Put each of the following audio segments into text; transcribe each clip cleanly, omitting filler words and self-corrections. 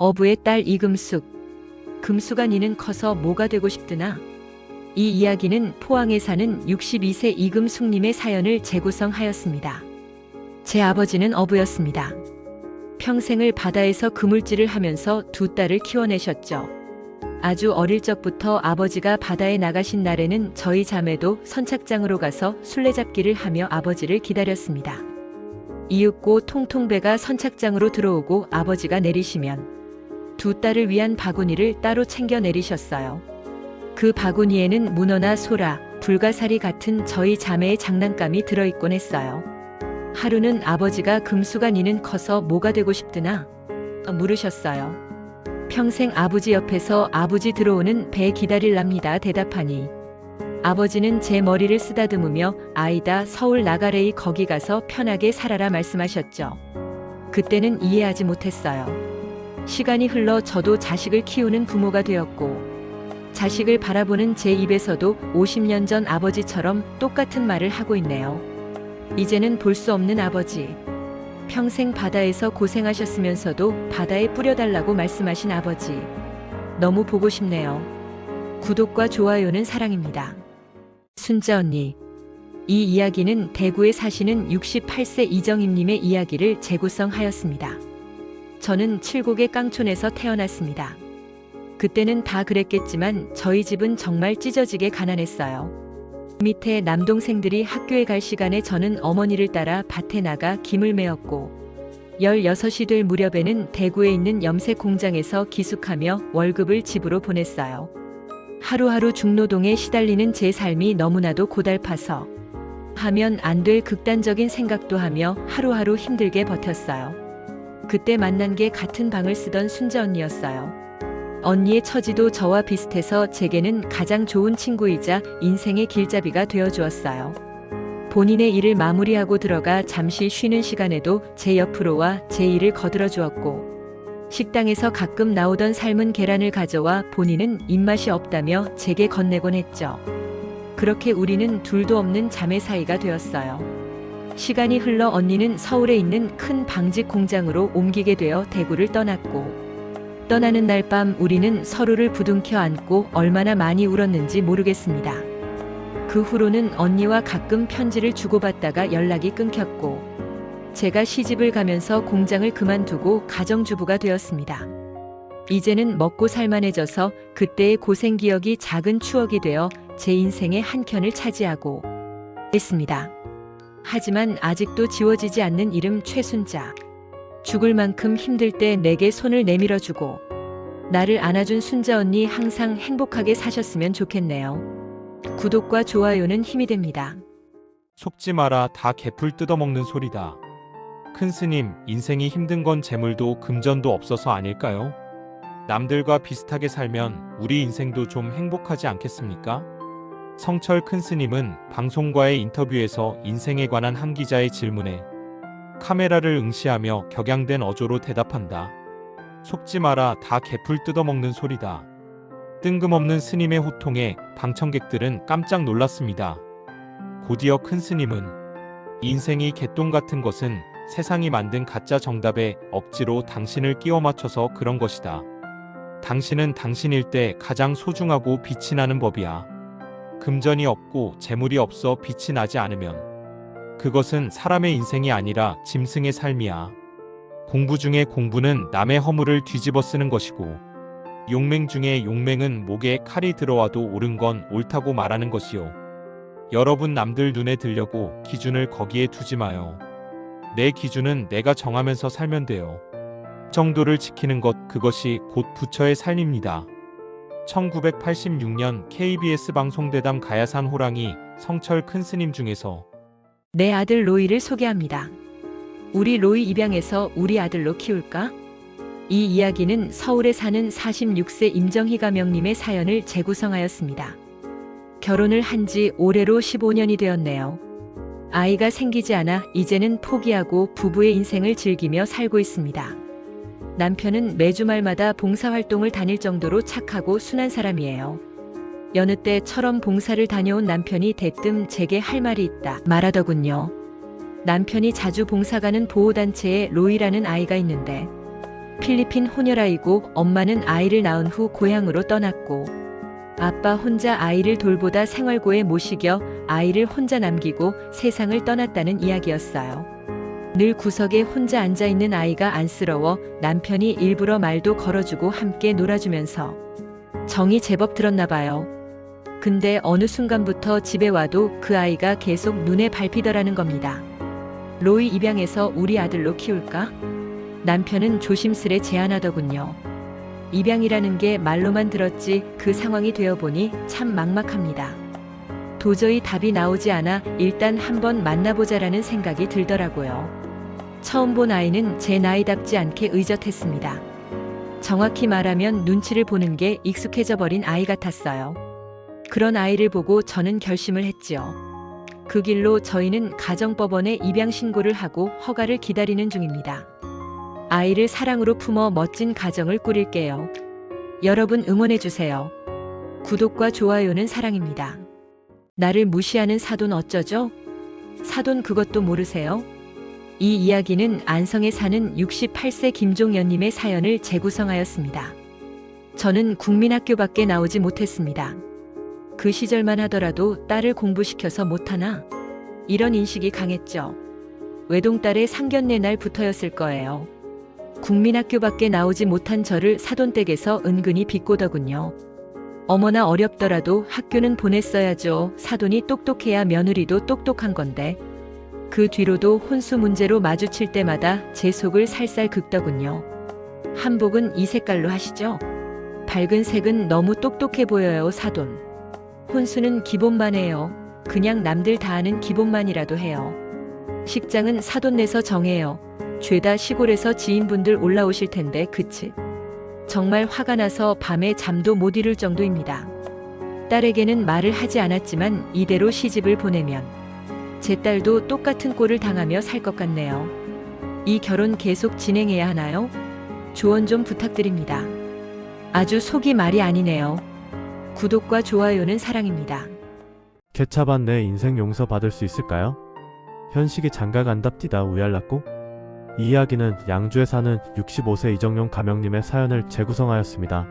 어부의 딸 이금숙. 금숙아 니는 커서 뭐가 되고 싶드나? 이 이야기는 포항에 사는 62세 이금숙님의 사연을 재구성하였습니다. 제 아버지는 어부였습니다. 평생을 바다에서 그물질을 하면서 두 딸을 키워내셨죠. 아주 어릴 적부터 아버지가 바다에 나가신 날에는 저희 자매도 선착장으로 가서 술래잡기를 하며 아버지를 기다렸습니다. 이윽고 통통배가 선착장으로 들어오고 아버지가 내리시면 두 딸을 위한 바구니를 따로 챙겨 내리셨어요. 그 바구니에는 문어나 소라, 불가사리 같은 저희 자매의 장난감이 들어있곤 했어요. 하루는 아버지가 금수가 니는 커서 뭐가 되고 싶드나? 물으셨어요. 평생 아버지 옆에서 아버지 들어오는 배 기다릴랍니다 대답하니 아버지는 제 머리를 쓰다듬으며 아이다 서울 나가래이 거기 가서 편하게 살아라 말씀하셨죠. 그때는 이해하지 못했어요. 시간이 흘러 저도 자식을 키우는 부모가 되었고 자식을 바라보는 제 입에서도 50년 전 아버지처럼 똑같은 말을 하고 있네요. 이제는 볼 수 없는 아버지. 평생 바다에서 고생하셨으면서도 바다에 뿌려달라고 말씀하신 아버지. 너무 보고 싶네요. 구독과 좋아요는 사랑입니다. 순자 언니. 이 이야기는 대구에 사시는 68세 이정임님의 이야기를 재구성하였습니다. 저는 칠곡의 깡촌에서 태어났습니다. 그때는 다 그랬겠지만 저희 집은 정말 찢어지게 가난했어요. 밑에 남동생들이 학교에 갈 시간에 저는 어머니를 따라 밭에 나가 김을 메었고 16이 될 무렵에는 대구에 있는 염색 공장에서 기숙하며 월급을 집으로 보냈어요. 하루하루 중노동에 시달리는 제 삶이 너무나도 고달파서 하면 안 될 극단적인 생각도 하며 하루하루 힘들게 버텼어요. 그때 만난 게 같은 방을 쓰던 순자 언니였어요. 언니의 처지도 저와 비슷해서 제게는 가장 좋은 친구이자 인생의 길잡이가 되어주었어요. 본인의 일을 마무리하고 들어가 잠시 쉬는 시간에도 제 옆으로 와 제 일을 거들어 주었고 식당에서 가끔 나오던 삶은 계란을 가져와 본인은 입맛이 없다며 제게 건네곤 했죠. 그렇게 우리는 둘도 없는 자매 사이가 되었어요. 시간이 흘러 언니는 서울에 있는 큰 방직 공장으로 옮기게 되어 대구를 떠났고 떠나는 날 밤 우리는 서로를 부둥켜 안고 얼마나 많이 울었는지 모르겠습니다. 그 후로는 언니와 가끔 편지를 주고받다가 연락이 끊겼고 제가 시집을 가면서 공장을 그만두고 가정주부가 되었습니다. 이제는 먹고 살만해져서 그때의 고생 기억이 작은 추억이 되어 제 인생의 한 켠을 차지하고 있습니다. 하지만 아직도 지워지지 않는 이름 최순자. 죽을 만큼 힘들 때 내게 손을 내밀어주고 나를 안아준 순자 언니 항상 행복하게 사셨으면 좋겠네요. 구독과 좋아요는 힘이 됩니다. 속지 마라 다 개풀 뜯어먹는 소리다. 큰 스님, 인생이 힘든 건 재물도 금전도 없어서 아닐까요? 남들과 비슷하게 살면 우리 인생도 좀 행복하지 않겠습니까? 성철 큰 스님은 방송과의 인터뷰에서 인생에 관한 한 기자의 질문에 카메라를 응시하며 격양된 어조로 대답한다. 속지 마라 다 개풀 뜯어먹는 소리다. 뜬금없는 스님의 호통에 방청객들은 깜짝 놀랐습니다. 곧이어 큰 스님은 인생이 개똥 같은 것은 세상이 만든 가짜 정답에 억지로 당신을 끼워 맞춰서 그런 것이다. 당신은 당신일 때 가장 소중하고 빛이 나는 법이야. 금전이 없고 재물이 없어 빛이 나지 않으면 그것은 사람의 인생이 아니라 짐승의 삶이야. 공부 중에 공부는 남의 허물을 뒤집어 쓰는 것이고 용맹 중에 용맹은 목에 칼이 들어와도 옳은 건 옳다고 말하는 것이요. 여러분 남들 눈에 들려고 기준을 거기에 두지 마요. 내 기준은 내가 정하면서 살면 돼요. 정도를 지키는 것 그것이 곧 부처의 삶입니다. 1986년 KBS 방송대담 가야산 호랑이 성철 큰 스님 중에서 내 아들 로이를 소개합니다. 우리 로이 입양해서 우리 아들로 키울까? 이 이야기는 서울에 사는 46세 임정희 가명님의 사연을 재구성하였습니다. 결혼을 한 지 올해로 15년이 되었네요. 아이가 생기지 않아 이제는 포기하고 부부의 인생을 즐기며 살고 있습니다. 남편은 매주 말마다 봉사활동을 다닐 정도로 착하고 순한 사람이에요. 여느 때처럼 봉사를 다녀온 남편이 대뜸 제게 할 말이 있다 말하더군요. 남편이 자주 봉사 가는 보호단체에 로이라는 아이가 있는데 필리핀 혼혈아이고 엄마는 아이를 낳은 후 고향으로 떠났고 아빠 혼자 아이를 돌보다 생활고에 모시겨 아이를 혼자 남기고 세상을 떠났다는 이야기였어요. 늘 구석에 혼자 앉아있는 아이가 안쓰러워 남편이 일부러 말도 걸어주고 함께 놀아주면서 정이 제법 들었나 봐요. 근데 어느 순간부터 집에 와도 그 아이가 계속 눈에 밟히더라는 겁니다. 로이 입양해서 우리 아들로 키울까? 남편은 조심스레 제안하더군요. 입양이라는 게 말로만 들었지 그 상황이 되어보니 참 막막합니다. 도저히 답이 나오지 않아 일단 한번 만나보자라는 생각이 들더라고요. 처음 본 아이는 제 나이답지 않게 의젓했습니다. 정확히 말하면 눈치를 보는 게 익숙해져 버린 아이 같았어요. 그런 아이를 보고 저는 결심을 했지요. 그 길로 저희는 가정법원에 입양 신고를 하고 허가를 기다리는 중입니다. 아이를 사랑으로 품어 멋진 가정을 꾸릴게요. 여러분 응원해주세요. 구독과 좋아요는 사랑입니다. 나를 무시하는 사돈 어쩌죠? 사돈 그것도 모르세요? 이 이야기는 안성에 사는 68세 김종연님의 사연을 재구성하였습니다. 저는 국민학교밖에 나오지 못했습니다. 그 시절만 하더라도 딸을 공부시켜서 못하나? 이런 인식이 강했죠. 외동딸의 상견례 날부터였을 거예요. 국민학교밖에 나오지 못한 저를 사돈댁에서 은근히 비꼬더군요. 어머나 어렵더라도 학교는 보냈어야죠. 사돈이 똑똑해야 며느리도 똑똑한 건데. 그 뒤로도 혼수 문제로 마주칠 때마다 제 속을 살살 긁더군요. 한복은 이 색깔로 하시죠? 밝은 색은 너무 똑똑해 보여요, 사돈. 혼수는 기본만 해요. 그냥 남들 다 아는 기본만이라도 해요. 식장은 사돈 내서 정해요. 죄다 시골에서 지인분들 올라오실 텐데 그치? 정말 화가 나서 밤에 잠도 못 이룰 정도입니다. 딸에게는 말을 하지 않았지만 이대로 시집을 보내면 제 딸도 똑같은 꼴을 당하며 살 것 같네요. 이 결혼 계속 진행해야 하나요? 조언 좀 부탁드립니다. 아주 속이 말이 아니네요. 구독과 좋아요는 사랑입니다. 개차반 내 인생 용서 받을 수 있을까요? 현식이 장가간답디다 우얄났고? 이 이야기는 양주에 사는 65세 이정용 가명님의 사연을 재구성하였습니다.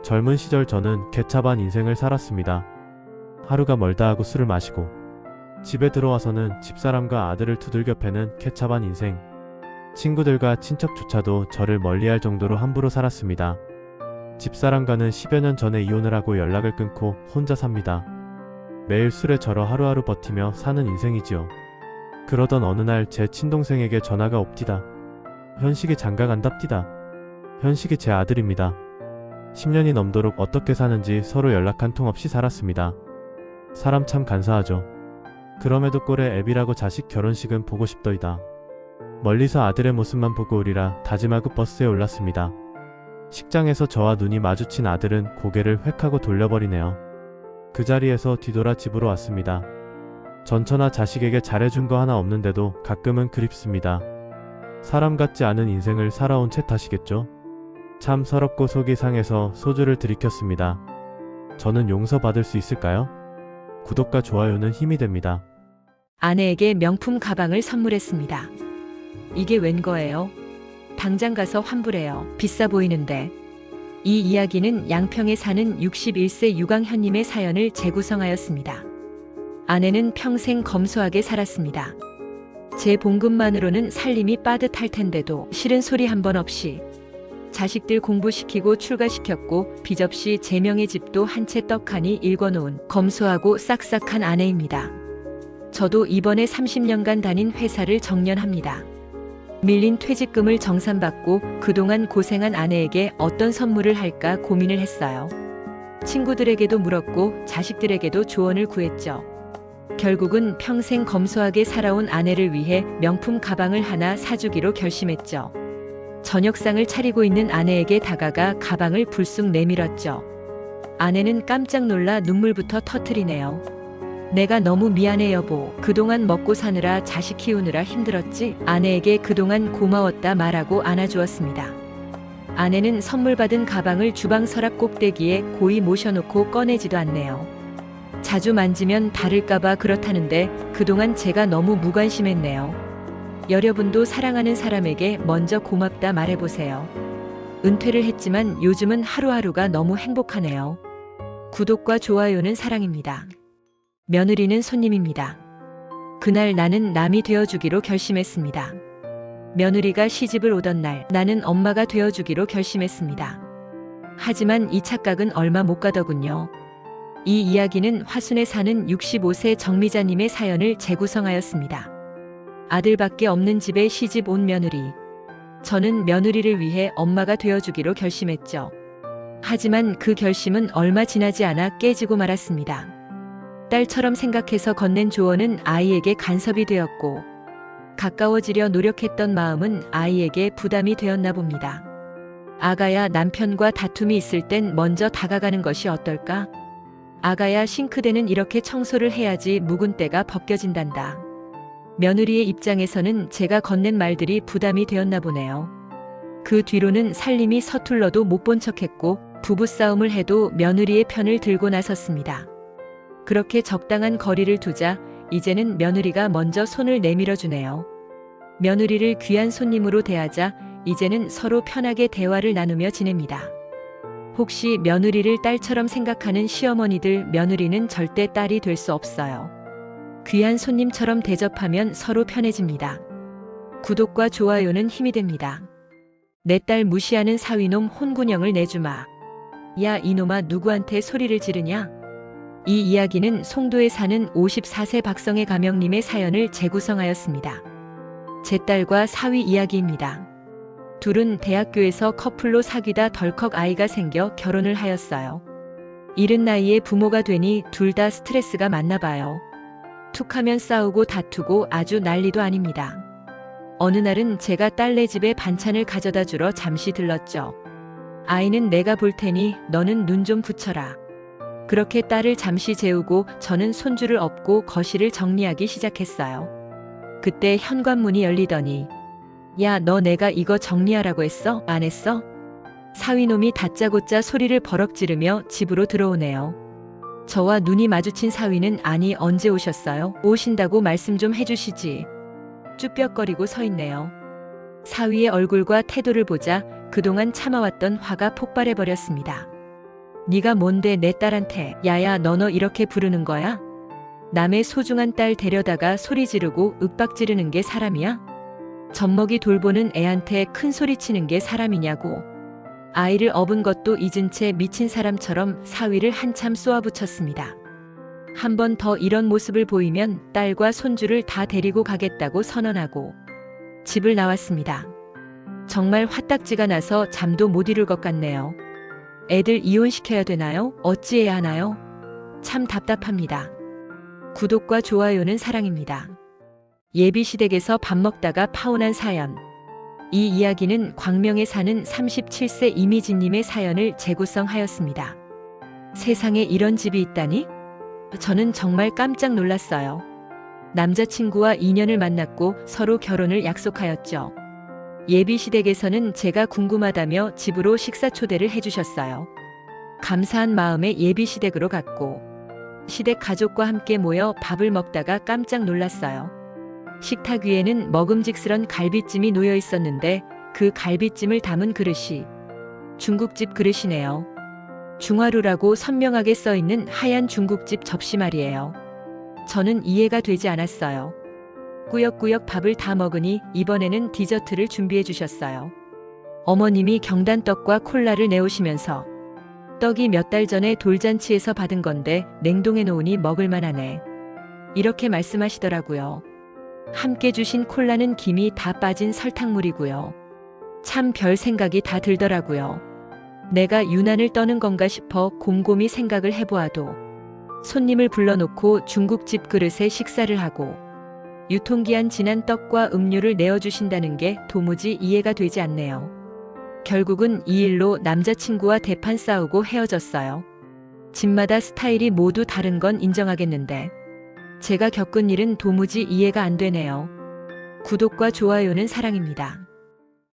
젊은 시절 저는 개차반 인생을 살았습니다. 하루가 멀다 하고 술을 마시고 집에 들어와서는 집사람과 아들을 두들겨 패는 개차반 인생. 친구들과 친척조차도 저를 멀리할 정도로 함부로 살았습니다. 집사람과는 10여 년 전에 이혼을 하고 연락을 끊고 혼자 삽니다. 매일 술에 절어 하루하루 버티며 사는 인생이지요. 그러던 어느 날 제 친동생에게 전화가 옵디다. 현식이 장가간답디다. 현식이 제 아들입니다. 10년이 넘도록 어떻게 사는지 서로 연락 한 통 없이 살았습니다. 사람 참 간사하죠. 그럼에도 꼴에 애비라고 자식 결혼식은 보고 싶더이다. 멀리서 아들의 모습만 보고 오리라 다짐하고 버스에 올랐습니다. 식장에서 저와 눈이 마주친 아들은 고개를 획 하고 돌려버리네요. 그 자리에서 뒤돌아 집으로 왔습니다. 전처나 자식에게 잘해준 거 하나 없는데도 가끔은 그립습니다. 사람 같지 않은 인생을 살아온 채 탓이겠죠? 참 서럽고 속이 상해서 소주를 들이켰습니다. 저는 용서받을 수 있을까요? 구독과 좋아요는 힘이 됩니다. 아내에게 명품 가방을 선물했습니다. 이게 웬 거예요? 당장 가서 환불해요. 비싸 보이는데. 이 이야기는 양평에 사는 61세 유광현님의 사연을 재구성하였습니다. 아내는 평생 검소하게 살았습니다. 제 봉급만으로는 살림이 빠듯할 텐데도 싫은 소리 한 번 없이 자식들 공부시키고 출가시켰고 빚없이 제 명의 집도 한 채 떡하니 읽어놓은 검소하고 싹싹한 아내입니다. 저도 이번에 30년간 다닌 회사를 정년합니다. 밀린 퇴직금을 정산받고 그동안 고생한 아내에게 어떤 선물을 할까 고민을 했어요. 친구들에게도 물었고 자식들에게도 조언을 구했죠. 결국은 평생 검소하게 살아온 아내를 위해 명품 가방을 하나 사주기로 결심했죠. 저녁상을 차리고 있는 아내에게 다가가 가방을 불쑥 내밀었죠. 아내는 깜짝 놀라 눈물부터 터트리네요. 내가 너무 미안해 여보. 그동안 먹고 사느라 자식 키우느라 힘들었지? 아내에게 그동안 고마웠다 말하고 안아주었습니다. 아내는 선물 받은 가방을 주방 서랍 꼭대기에 고이 모셔놓고 꺼내지도 않네요. 자주 만지면 다를까봐 그렇다는데 그동안 제가 너무 무관심했네요. 여러분도 사랑하는 사람에게 먼저 고맙다 말해보세요. 은퇴를 했지만 요즘은 하루하루가 너무 행복하네요. 구독과 좋아요는 사랑입니다. 며느리는 손님입니다. 그날 나는 남이 되어주기로 결심했습니다. 며느리가 시집을 오던 날 나는 엄마가 되어주기로 결심했습니다. 하지만 이 착각은 얼마 못 가더군요. 이 이야기는 화순에 사는 65세 정미자님의 사연을 재구성하였습니다. 아들밖에 없는 집에 시집 온 며느리. 저는 며느리를 위해 엄마가 되어주기로 결심했죠. 하지만 그 결심은 얼마 지나지 않아 깨지고 말았습니다. 딸처럼 생각해서 건넨 조언은 아이에게 간섭이 되었고, 가까워지려 노력했던 마음은 아이에게 부담이 되었나 봅니다. 아가야, 남편과 다툼이 있을 땐 먼저 다가가는 것이 어떨까? 아가야, 싱크대는 이렇게 청소를 해야지 묵은 때가 벗겨진단다. 며느리의 입장에서는 제가 건넨 말들이 부담이 되었나 보네요. 그 뒤로는 살림이 서툴러도 못 본 척했고 부부싸움을 해도 며느리의 편을 들고 나섰습니다. 그렇게 적당한 거리를 두자 이제는 며느리가 먼저 손을 내밀어 주네요. 며느리를 귀한 손님으로 대하자 이제는 서로 편하게 대화를 나누며 지냅니다. 혹시 며느리를 딸처럼 생각하는 시어머니들, 며느리는 절대 딸이 될 수 없어요. 귀한 손님처럼 대접하면 서로 편해집니다. 구독과 좋아요는 힘이 됩니다. 내 딸 무시하는 사위놈 혼군형을 내주마. 야, 이놈아, 누구한테 소리를 지르냐? 이 이야기는 송도에 사는 54세 박성애 가명님의 사연을 재구성하였습니다. 제 딸과 사위 이야기입니다. 둘은 대학교에서 커플로 사귀다 덜컥 아이가 생겨 결혼을 하였어요. 이른 나이에 부모가 되니 둘 다 스트레스가 많나 봐요. 툭하면 싸우고 다투고 아주 난리도 아닙니다. 어느 날은 제가 딸네 집에 반찬을 가져다 주러 잠시 들렀죠. 아이는 내가 볼 테니 너는 눈 좀 붙여라. 그렇게 딸을 잠시 재우고 저는 손주를 업고 거실을 정리하기 시작했어요. 그때 현관문이 열리더니 야, 너 내가 이거 정리하라고 했어? 안 했어? 사위놈이 다짜고짜 소리를 버럭 지르며 집으로 들어오네요. 저와 눈이 마주친 사위는 아니 언제 오셨어요? 오신다고 말씀 좀 해주시지. 쭈뼛거리고 서 있네요. 사위의 얼굴과 태도를 보자 그동안 참아왔던 화가 폭발해버렸습니다. 네가 뭔데 내 딸한테 야야 너 이렇게 부르는 거야? 남의 소중한 딸 데려다가 소리 지르고 윽박 지르는 게 사람이야? 젖먹이 돌보는 애한테 큰 소리 치는 게 사람이냐고. 아이를 업은 것도 잊은 채 미친 사람처럼 사위를 한참 쏘아붙였습니다. 한 번 더 이런 모습을 보이면 딸과 손주를 다 데리고 가겠다고 선언하고 집을 나왔습니다. 정말 화딱지가 나서 잠도 못 이룰 것 같네요. 애들 이혼시켜야 되나요? 어찌해야 하나요? 참 답답합니다. 구독과 좋아요는 사랑입니다. 예비시댁에서 밥 먹다가 파혼한 사연. 이 이야기는 광명에 사는 37세 이미진님의 사연을 재구성하였습니다. 세상에 이런 집이 있다니? 저는 정말 깜짝 놀랐어요. 남자친구와 인연을 만났고 서로 결혼을 약속하였죠. 예비시댁에서는 제가 궁금하다며 집으로 식사 초대를 해주셨어요. 감사한 마음에 예비시댁으로 갔고 시댁 가족과 함께 모여 밥을 먹다가 깜짝 놀랐어요. 식탁 위에는 먹음직스런 갈비찜이 놓여 있었는데 그 갈비찜을 담은 그릇이 중국집 그릇이네요. 중화루라고 선명하게 써있는 하얀 중국집 접시 말이에요. 저는 이해가 되지 않았어요. 꾸역꾸역 밥을 다 먹으니 이번에는 디저트를 준비해 주셨어요. 어머님이 경단떡과 콜라를 내오시면서 떡이 몇 달 전에 돌잔치에서 받은 건데 냉동해 놓으니 먹을만하네. 이렇게 말씀하시더라고요. 함께 주신 콜라는 김이 다 빠진 설탕물이고요. 참 별 생각이 다 들더라고요. 내가 유난을 떠는 건가 싶어 곰곰이 생각을 해보아도 손님을 불러놓고 중국집 그릇에 식사를 하고 유통기한 지난 떡과 음료를 내어주신다는 게 도무지 이해가 되지 않네요. 결국은 이 일로 남자친구와 대판 싸우고 헤어졌어요. 집마다 스타일이 모두 다른 건 인정하겠는데 제가 겪은 일은 도무지 이해가 안 되네요. 구독과 좋아요는 사랑입니다.